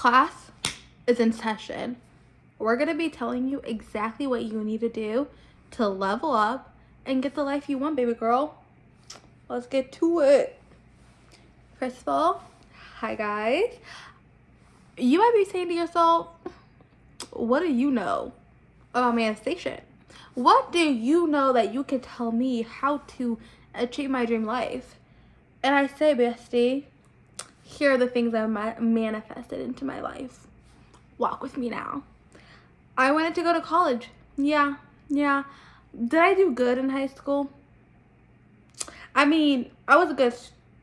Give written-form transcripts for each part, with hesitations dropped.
class is in session. We're going to be telling you exactly what you need to do to level up and get the life you want, baby girl. Let's get to it. First of all, hi guys. You might be saying to yourself, what do you know about manifestation? What do you know that you can tell me how to achieve my dream life? And I say, bestie, here are the things I manifested into my life. Walk with me now. I wanted to go to college. Yeah. Did I do good in high school? I mean, I was a good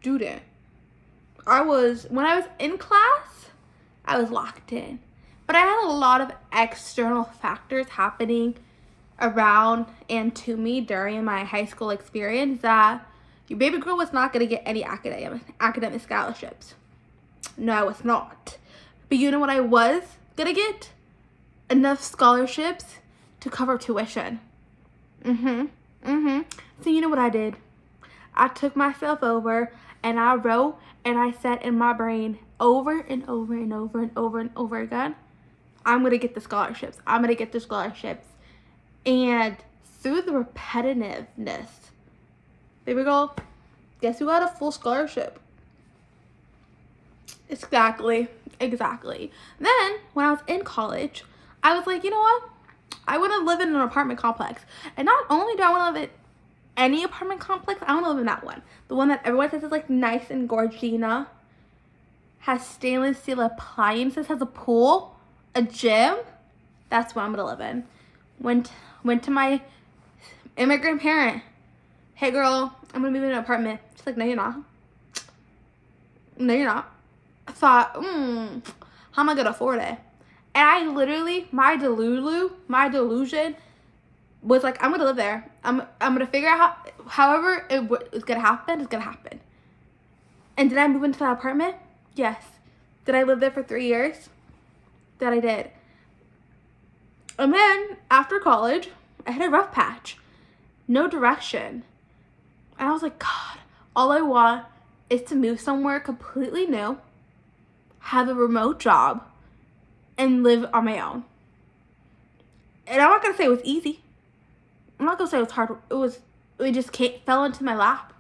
student. When I was in class, I was locked in. But I had a lot of external factors happening around and to me during my high school experience that your baby girl was not going to get any academic scholarships. No, I was not. But you know what I was going to get? Enough scholarships to cover tuition. So you know what I did? I took myself over and I wrote and I said in my brain over and over and over and over and over again, I'm going to get the scholarships. I'm going to get the scholarships. And through the repetitiveness, baby girl, guess who got a full scholarship? Exactly. Then, when I was in college, I was like, you know what? I want to live in an apartment complex. And not only do I want to live in any apartment complex, I want to live in that one. The one that everyone says is like nice and gorgina, has stainless steel appliances, has a pool, a gym. That's what I'm going to live in. Went to my immigrant parent. Hey girl, I'm going to move in an apartment. She's like, no, you're not. I thought, how am I going to afford it? And I literally, my delusion was like, I'm going to live there. I'm going to figure out however it's going to happen, it's going to happen. And did I move into that apartment? Yes. Did I live there for 3 years? That I did. And then, after college, I had a rough patch. No direction. And I was like, God, all I want is to move somewhere completely new, have a remote job, and live on my own. And I'm not going to say it was easy. I'm not going to say it was hard. It just fell into my lap.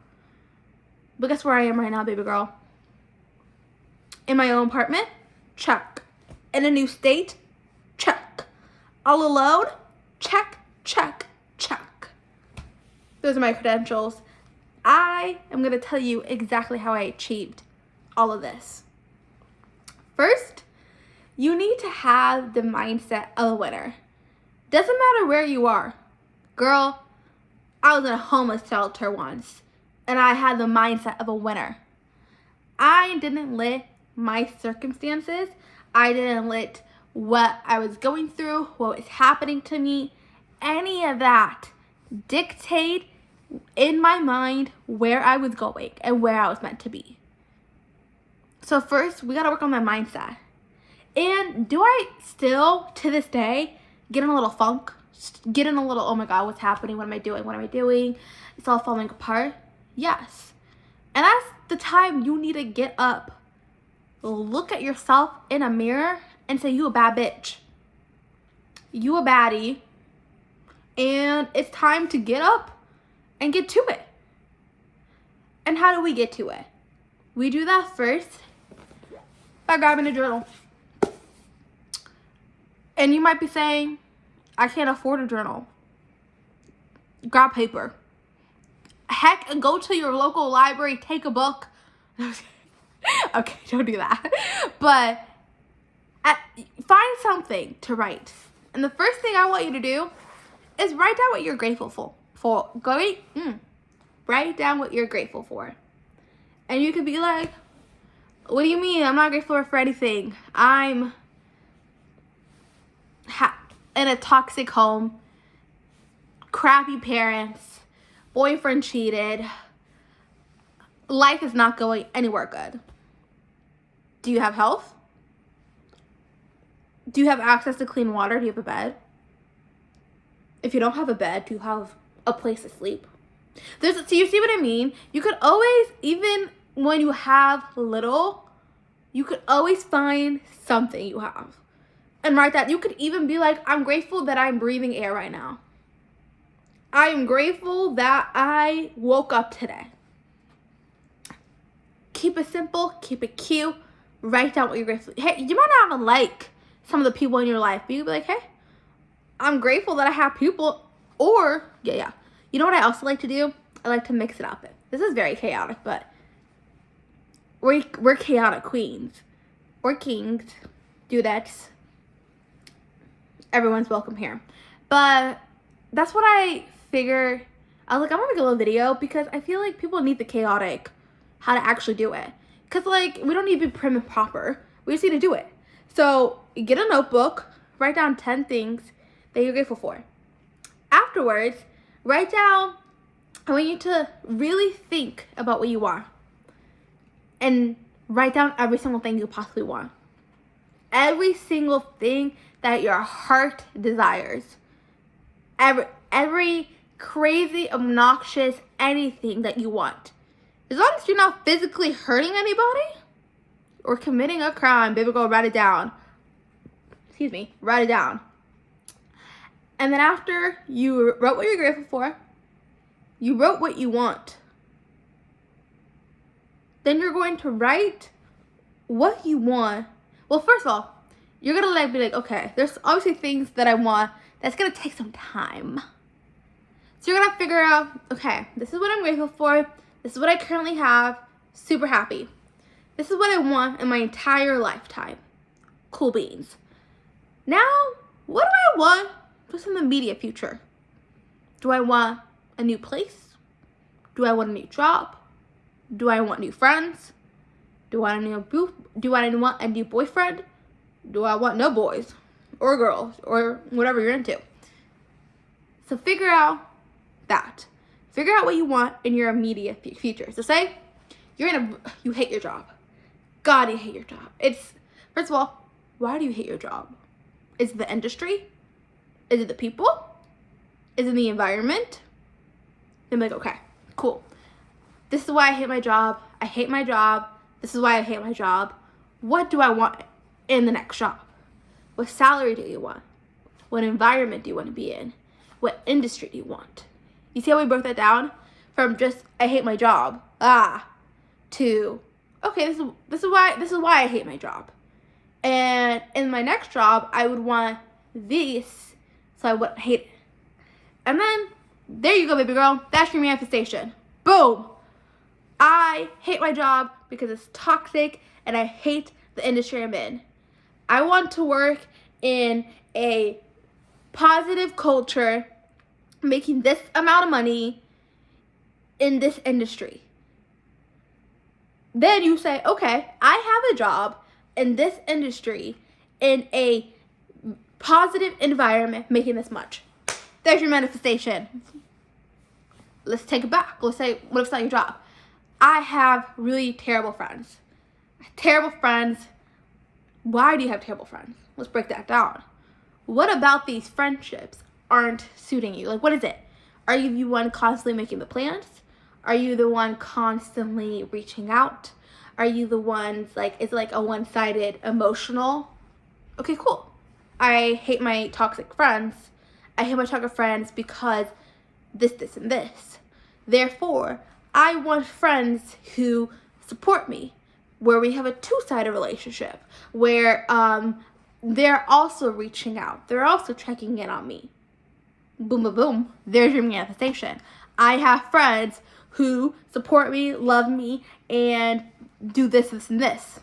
But guess where I am right now, baby girl? In my own apartment? Check. In a new state? Check. All alone? Check. Those are my credentials. I am going to tell you exactly how I achieved all of this. First, you need to have the mindset of a winner. Doesn't matter where you are. Girl, I was in a homeless shelter once, and I had the mindset of a winner. I didn't let my circumstances, I didn't let what I was going through, what was happening to me, any of that dictate in my mind where I was going and where I was meant to be. So first, we gotta work on my mindset. And do I still, to this day, get in a little funk? Get in a little, oh my God, what's happening? What am I doing? It's all falling apart. Yes. And that's the time you need to get up, look at yourself in a mirror, and say, you a bad bitch. You a baddie. And it's time to get up and get to it. And how do we get to it? We do that first by grabbing a journal. And you might be saying, I can't afford a journal. Grab paper. Heck, go to your local library, take a book. Okay, don't do that. But find something to write. And the first thing I want you to do is write down what you're grateful for. Write down what you're grateful for. And you could be like, what do you mean? I'm not grateful for anything. I'm in a toxic home, crappy parents, boyfriend cheated, life is not going anywhere good. Do you have health? Do you have access to clean water? Do you have a bed? If you don't have a bed, do you have a place to sleep? So you see what I mean? You could always, even when you have little, You could always find something you have. And write that. You could even be like, I'm grateful that I'm breathing air right now. I am grateful that I woke up today. Keep it simple. Keep it cute. Write down what you're grateful for. Hey, you might not even like some of the people in your life, but you can be like, hey, I'm grateful that I have people. Or, yeah. You know what I also like to do? I like to mix it up. This is very chaotic, but we're chaotic queens. Or kings. Dudettes. Everyone's welcome here. But that's what I figure. I was like, I'm gonna make a little video because I feel like people need the chaotic, how to actually do it. Because, like, we don't need to be prim and proper. We just need to do it. So, get a notebook, write down 10 things that you're grateful for. Afterwards, write down, I want you to really think about what you want. And write down every single thing you possibly want. Every single thing that your heart desires. Every crazy, obnoxious, anything that you want. As long as you're not physically hurting anybody or committing a crime, baby girl, write it down. Write it down. And then after you wrote what you're grateful for, you wrote what you want, then you're going to write what you want. Well, first of all, you're going to be like, okay, there's obviously things that I want that's going to take some time. So you're going to figure out, okay, this is what I'm grateful for. This is what I currently have. Super happy. This is what I want in my entire lifetime. Cool beans. Now, what do I want just in the immediate future? Do I want a new place? Do I want a new job? Do I want new friends? Do I want a new boyfriend? Do I want no boys or girls or whatever you're into? So figure out that. Figure out what you want in your immediate future. So say you hate your job. God, you hate your job. First of all, why do you hate your job? Is it the industry? Is it the people? Is it the environment? Then be like, okay, cool. This is why I hate my job. I hate my job. This is why I hate my job. What do I want in the next job? What salary do you want? What environment do you want to be in? What industry do you want? You see how we broke that down? From just, I hate my job, to, okay, this is why I hate my job. And in my next job, I would want this, so I wouldn't hate it. And then, there you go, baby girl. That's your manifestation. Boom. I hate my job because it's toxic, and I hate the industry I'm in. I want to work in a positive culture, making this amount of money in this industry. Then you say, okay, I have a job in this industry in a positive environment making this much. There's your manifestation. Let's take it back. Let's say, what if it's not your job? I have really terrible friends. Terrible friends. Why do you have terrible friends? Let's break that down. What about these friendships aren't suiting you? Like, what is it? Are you the one constantly making the plans? Are you the one constantly reaching out? Are you the ones, like, is it like a one-sided emotional? Okay, cool. I hate my toxic friends. I hate my toxic friends because this, and this. Therefore, I want friends who support me, where we have a two-sided relationship, where they're also reaching out. They're also checking in on me. Boom, boom, boom. There's your manifestation. I have friends who support me, love me, and do this, and this.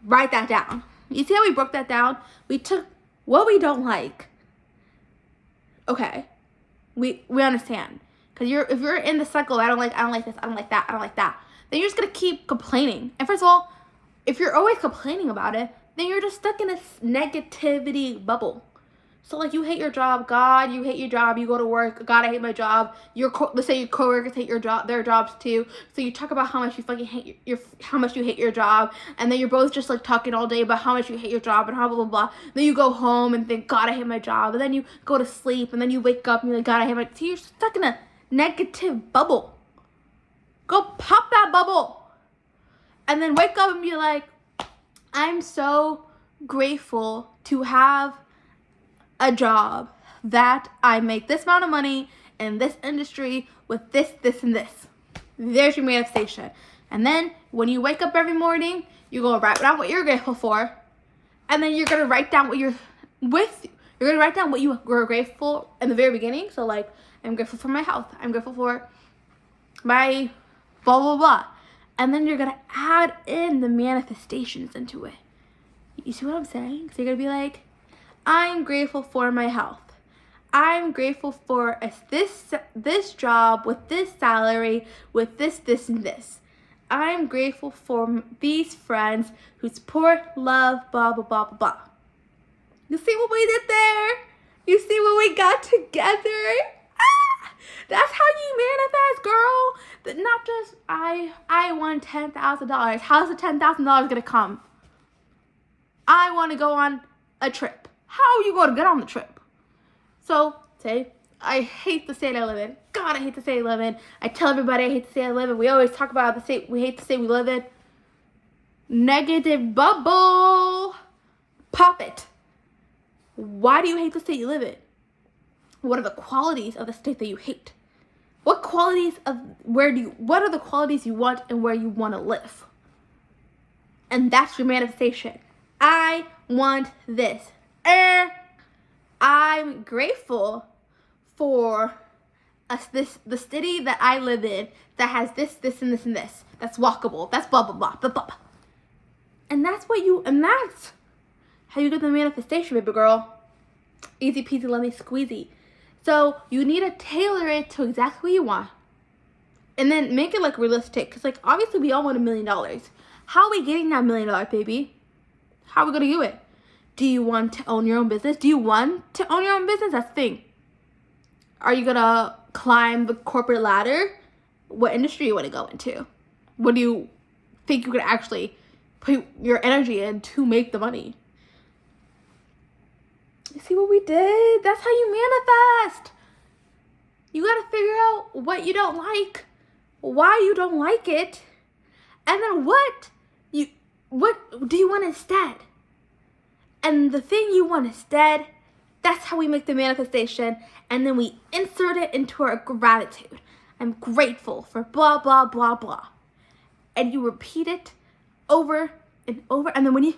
Write that down. You see how we broke that down? We took what we don't like. Okay. We understand. Because if you're in the cycle, I don't like this, I don't like that, then you're just going to keep complaining. And first of all, if you're always complaining about it, then you're just stuck in this negativity bubble. So, like, you hate your job. God, you hate your job. You go to work. God, I hate my job. Let's say your coworkers hate their jobs too. So you talk about how much you fucking hate how much you hate your job, and then you're both just like talking all day about how much you hate your job and blah blah blah. Then you go home and think, God, I hate my job, and then you go to sleep, and then you wake up and you're like, God, I hate my. So you're stuck in a negative bubble. Go pop that bubble, and then wake up and be like, I'm so grateful to have a job that I make this amount of money in this industry with this, this, and this. There's your manifestation. And then when you wake up every morning, you're going to write down what you're grateful for. And then you're going to write down what you're going to write down what you were grateful in the very beginning. So like, I'm grateful for my health. I'm grateful for my blah, blah, blah. And then you're going to add in the manifestations into it. You see what I'm saying? So you're going to be like, I'm grateful for my health. I'm grateful for this job with this salary, with this, this, and this. I'm grateful for these friends who support, love, blah, blah, blah, blah, blah. You see what we did there? You see what we got together? Ah! That's how you manifest, girl. But not just, I want $10,000. How's the $10,000 going to come? I want to go on a trip. How are you going to get on the trip? So, say, I hate the state I live in. God, I hate the state I live in. I tell everybody I hate the state I live in. We always talk about the state we hate the state we live in. Negative bubble. Pop it. Why do you hate the state you live in? What are the qualities of the state that you hate? What are the qualities you want and where you want to live? And that's your manifestation. I want this. I'm grateful for the city that I live in that has this, this, and this, and this. That's walkable. That's blah, blah, blah, blah, blah. And that's how you get the manifestation, baby girl. Easy peasy, lemon squeezy. So you need to tailor it to exactly what you want. And then make it like realistic. Because like obviously we all want $1 million. How are we getting that $1 million, baby? How are we going to do it? Do you want to own your own business? Do you want to own your own business? That's the thing. Are you going to climb the corporate ladder? What industry do you want to go into? What do you think you could actually put your energy in to make the money? You see what we did? That's how you manifest. You got to figure out what you don't like, why you don't like it, and then what do you want instead? And the thing you want instead, that's how we make the manifestation. And then we insert it into our gratitude. I'm grateful for blah, blah, blah, blah. And you repeat it over and over. And then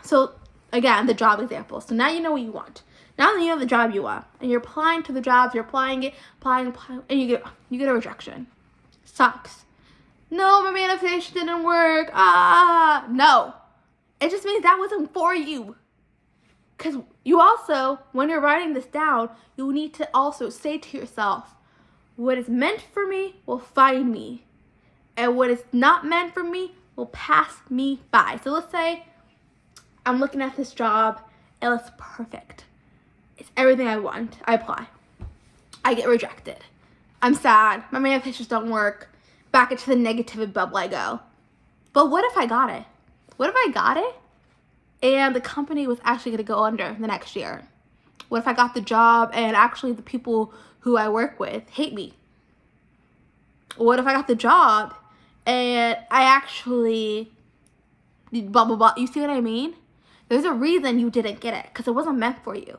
so again, the job example. So now you know what you want. Now that you have the job you want, and you're applying to the jobs, you're applying, and you get a rejection. Sucks. No, my manifestation didn't work. No. It just means that wasn't for you. Because you also, when you're writing this down, you need to also say to yourself, what is meant for me will find me. And what is not meant for me will pass me by. So let's say I'm looking at this job. It looks perfect. It's everything I want. I apply. I get rejected. I'm sad. My manifestations don't work. Back into the negative bubble I go. But what if I got it? What if I got it and the company was actually going to go under the next year? What if I got the job and actually the people who I work with hate me? What if I got the job and I actually blah, blah, blah? You see what I mean? There's a reason you didn't get it because it wasn't meant for you.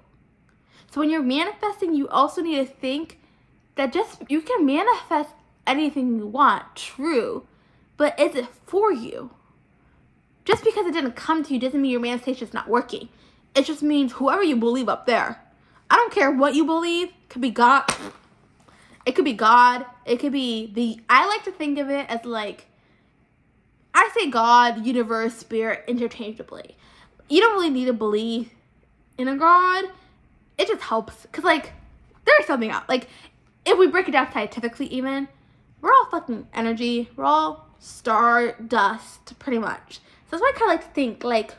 So when you're manifesting, you also need to think that you can manifest anything you want, true, but is it for you? Just because it didn't come to you doesn't mean your manifestation is not working. It just means whoever you believe up there. I don't care what you believe. It could be God. It could be God. It could be I like to think of it as like, I say God, universe, spirit, interchangeably. You don't really need to believe in a God. It just helps. Because like, there's something else. Like, if we break it down scientifically even, we're all fucking energy. We're all star dust, pretty much. So that's why I kind of like to think, like,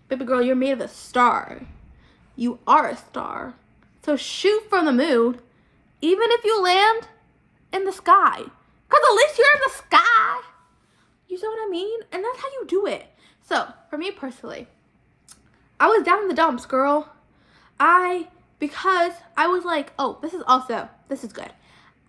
baby girl, you're made of a star. You are a star. So shoot from the moon, even if you land in the sky. Because at least you're in the sky. You know what I mean? And that's how you do it. So, for me personally, I was down in the dumps, girl. Because I was like, oh, this is good.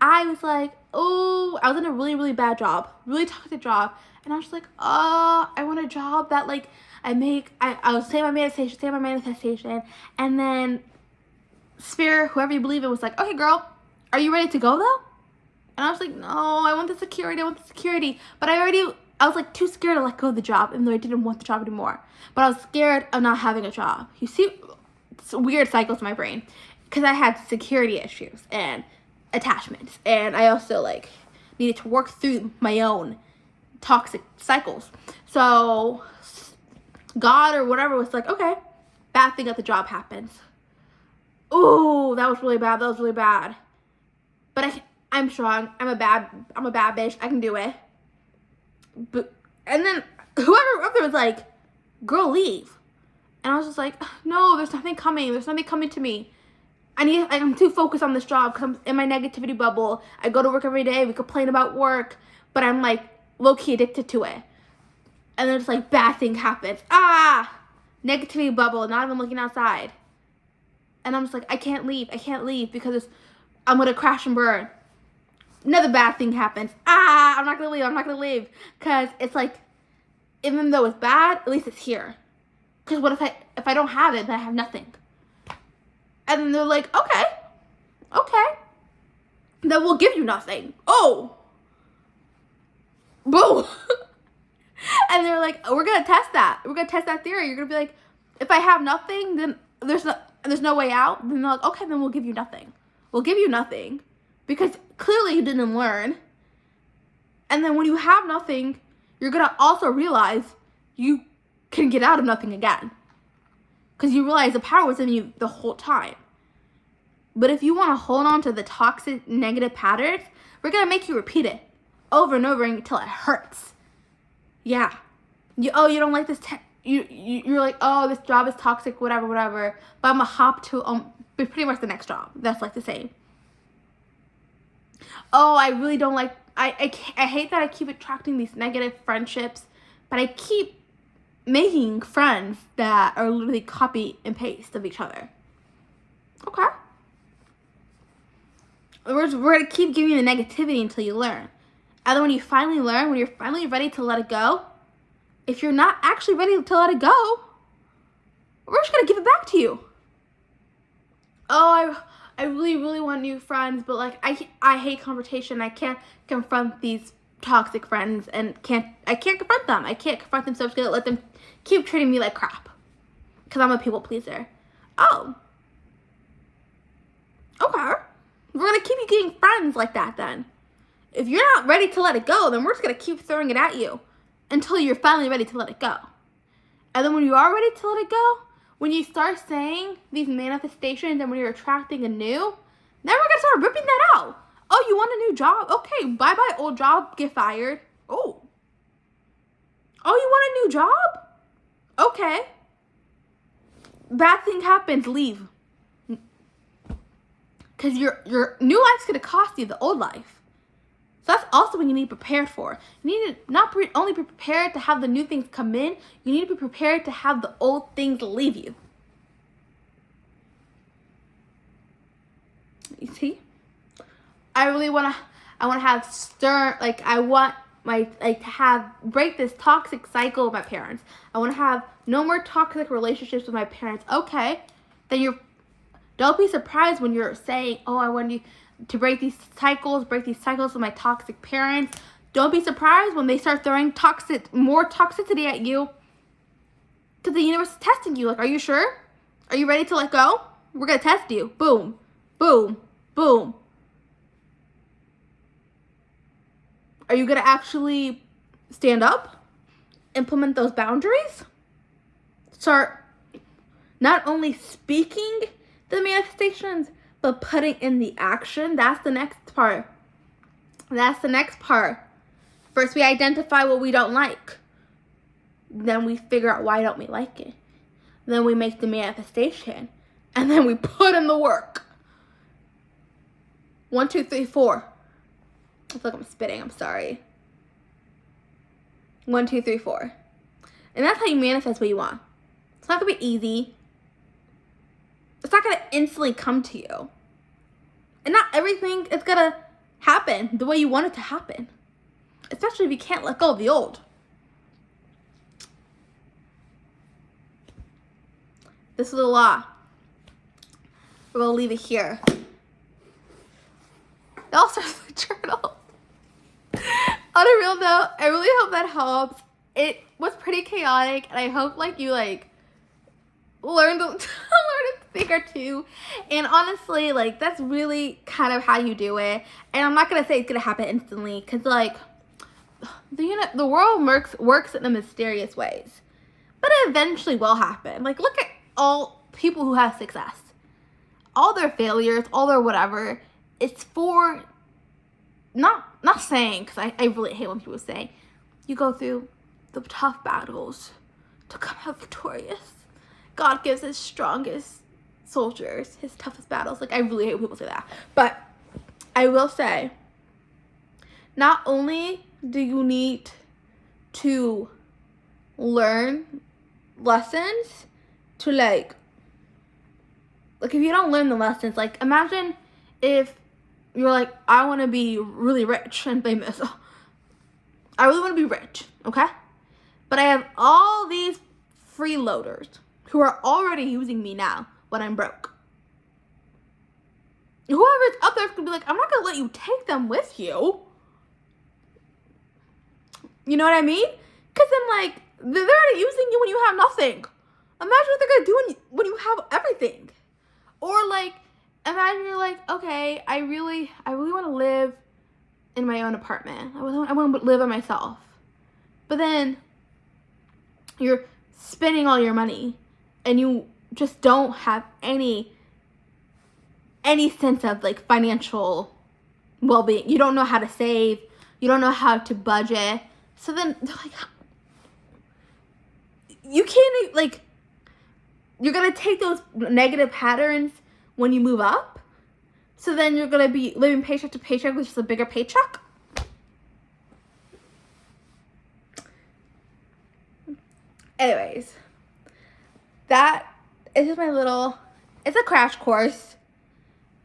I was like, oh, I was in a really, really bad job, really toxic job. And I was just like, I want a job that like I was saying my manifestation, and then Spirit, whoever you believe in, was like, okay, girl, are you ready to go though? And I was like, no, I want the security. But I was like too scared to let go of the job, even though I didn't want the job anymore. But I was scared of not having a job. You see, it's weird cycles in my brain. Because I had security issues and attachments. And I also like needed to work through my own toxic cycles. So God or whatever was like, okay, bad thing at the job happens. Ooh, that was really bad. But I'm strong. I'm a bad bitch. I can do it. But and then whoever up there was like, girl, leave. And I was just like, no, there's nothing coming. There's nothing coming to me. I'm too focused on this job because I'm in my negativity bubble. I go to work every day. We complain about work, but I'm like low-key addicted to it. And then it's like bad thing happens. Negativity bubble, not even looking outside. And I'm just like, I can't leave because I'm going to crash and burn. Another bad thing happens. I'm not going to leave. Because it's like, even though it's bad, at least it's here. Because what if I don't have it, then I have nothing. And then they're like, okay. Then we'll give you nothing. Oh. Boom. And they're like, we're going to test that. We're going to test that theory. You're going to be like, if I have nothing, then there's no way out. Then they're like, okay, then we'll give you nothing. We'll give you nothing. Because clearly you didn't learn. And then when you have nothing, you're going to also realize you can get out of nothing again. Because you realize the power was in you the whole time. But if you want to hold on to the toxic, negative patterns, we're going to make you repeat it over and over until it hurts. Yeah. You don't like this. You're like, oh, this job is toxic, whatever. But I'm going to hop to pretty much the next job. That's like the same. Oh, I really don't like, I hate that I keep attracting these negative friendships, but I keep making friends that are literally copy and paste of each other. Okay. We're going to keep giving you the negativity until you learn. And then when you finally learn, when you're finally ready to let it go, if you're not actually ready to let it go, we're just going to give it back to you. Oh, I really want new friends, but like I hate confrontation. I can't confront these toxic friends and I can't confront them. I can't confront them, so I'm just going to let them keep treating me like crap. Because I'm a people pleaser. Oh. Okay. We're going to keep you getting friends like that then. If you're not ready to let it go, then we're just going to keep throwing it at you until you're finally ready to let it go. And then when you are ready to let it go, when you start saying these manifestations and when you're attracting a new, then we're going to start ripping that out. Oh, you want a new job? Okay, bye-bye old job, get fired. Oh, you want a new job? Okay. Bad thing happens, leave. Because your new life's going to cost you the old life. So that's also what you need to be prepared for. You need to not only be prepared to have the new things come in, you need to be prepared to have the old things leave you. You see? I want to have stern, like I want to break this toxic cycle with my parents. I want to have no more toxic relationships with my parents. Okay, then don't be surprised when you're saying, oh, I want you to break these cycles with my toxic parents. Don't be surprised when they start throwing more toxicity at you. Because the universe is testing you. Like, are you sure? Are you ready to let go? We're going to test you. Boom, boom, boom. Are you going to actually stand up? Implement those boundaries? Start not only speaking the manifestations, but putting in the action. That's the next part. First, we identify what we don't like. Then we figure out why don't we like it. Then we make the manifestation. And then we put in the work. 1, 2, 3, 4. I feel like I'm spitting. I'm sorry. 1, 2, 3, 4. And that's how you manifest what you want. It's not going to be easy. It's not going to instantly come to you. And not everything is going to happen the way you want it to happen. Especially if you can't let go of the old. This is the law. We're gonna leave it here. It all starts with a journal. On a real note, I really hope that helps. It was pretty chaotic, and I hope like you like learned a thing or two. And honestly, like that's really kind of how you do it. And I'm not gonna say it's gonna happen instantly, cause like the world works in mysterious ways, but it eventually will happen. Like look at all people who have success, all their failures, all their whatever. It's for not saying, because I really hate when people say you go through the tough battles to come out victorious. God gives his strongest soldiers his toughest battles. Like I really hate when people say that. But I will say, not only do you need to learn lessons to like if you don't learn the lessons, like imagine if you're like, I want to be really rich and famous. I really want to be rich, okay? But I have all these freeloaders who are already using me now when I'm broke. Whoever's up there is going to be like, I'm not going to let you take them with you. You know what I mean? Because then, like, they're already using you when you have nothing. Imagine what they're going to do when you have everything. Or, like, imagine you're like, okay, I really want to live in my own apartment. I want to live by myself. But then you're spending all your money and you just don't have any sense of like financial well-being. You don't know how to save. You don't know how to budget. So then they're like, you can't like, you're going to take those negative patterns when you move up. So then you're going to be living paycheck to paycheck with just a bigger paycheck. Anyways, that is just it's a crash course.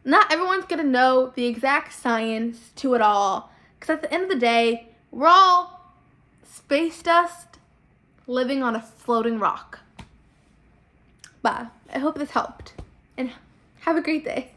Not everyone's going to know the exact science to it all. Because at the end of the day, we're all space dust living on a floating rock. But I hope this helped. And have a great day.